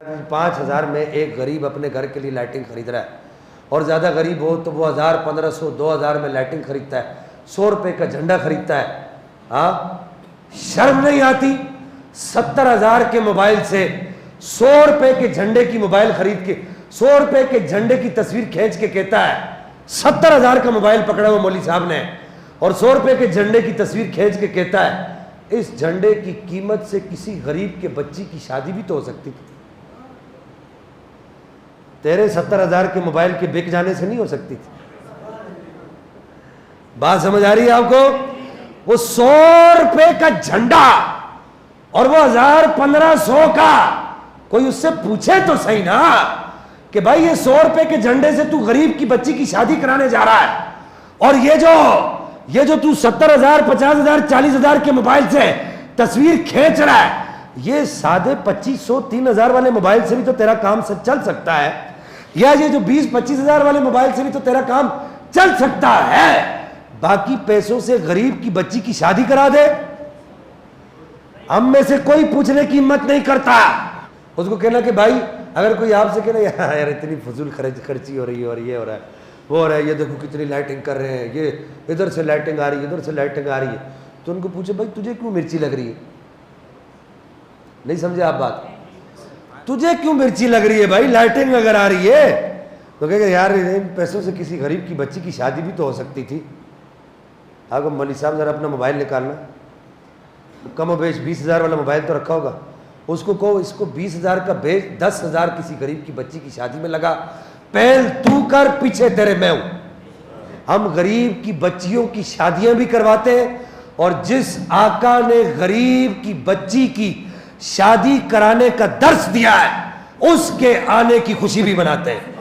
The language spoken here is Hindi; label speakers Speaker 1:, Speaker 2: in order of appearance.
Speaker 1: 5,000 में एक गरीब अपने घर के लिए लाइटिंग खरीद रहा है, और ज़्यादा गरीब हो तो वो 1,000, 1,500, 2,000 में लाइटिंग खरीदता है, 100 रुपये का झंडा खरीदता है। हाँ, शर्म नहीं आती? 70,000 के मोबाइल से 100 रुपये के झंडे की मोबाइल खरीद के 100 रुपये के झंडे की तस्वीर खींच के कहता है 70,000 का मोबाइल पकड़ा हुआ मौली साहब ने, और 100 रुपये के झंडे की तस्वीर खींच के कहता है इस झंडे की कीमत से किसी गरीब के बच्ची की शादी भी तो हो सकती थी। तेरे 70,000 के मोबाइल के बिक जाने से नहीं हो सकती थी। बात समझ आ रही है आपको? वो 100 रुपए का झंडा और वो 1,000, 1,500 का, कोई उससे पूछे तो सही ना कि भाई ये 100 रुपए के झंडे से तू गरीब की बच्ची की शादी कराने जा रहा है, और ये जो तू 70,000, 50,000, 40,000 के मोबाइल से तस्वीर खींच रहा है, ये सादे 2,500, 3,000 वाले मोबाइल से भी तो तेरा काम चल सकता है, या ये जो 20-25,000 वाले मोबाइल से भी तो तेरा काम चल सकता है। बाकी पैसों से गरीब की बच्ची की शादी करा दे, हम में से कोई पूछने की हिम्मत नहीं करता। उसको कहना कि भाई अगर कोई आपसे कहना यार इतनी फजूल खर्ची हो रही है और ये हो रहा है वो हो रहा है, ये देखो कितनी लाइटिंग कर रहे हैं, ये इधर से लाइटिंग आ रही है, इधर से लाइटिंग आ रही है, तो उनको पूछे भाई तुझे क्यों मिर्ची लग रही है? नहीं समझे आप बात? तुझे क्यों मिर्ची लग रही है भाई, लाइटिंग अगर आ रही है तो कहेगा यार इन पैसों से किसी गरीब की बच्ची की शादी भी तो हो सकती थी। आपको मौलवी साहब जरा अपना मोबाइल निकालना, कम और बेच 20,000 वाला मोबाइल तो रखा होगा, उसको कहो इसको 20,000 का बेच, 10,000 किसी गरीब की बच्ची की शादी में लगा, पहल तू कर, पीछे तेरे मैं हूं। हम गरीब की बच्चियों की शादियां भी करवाते हैं, और जिस आका ने गरीब की बच्ची की शादी कराने का दर्स दिया है उसके आने की खुशी भी मनाते हैं।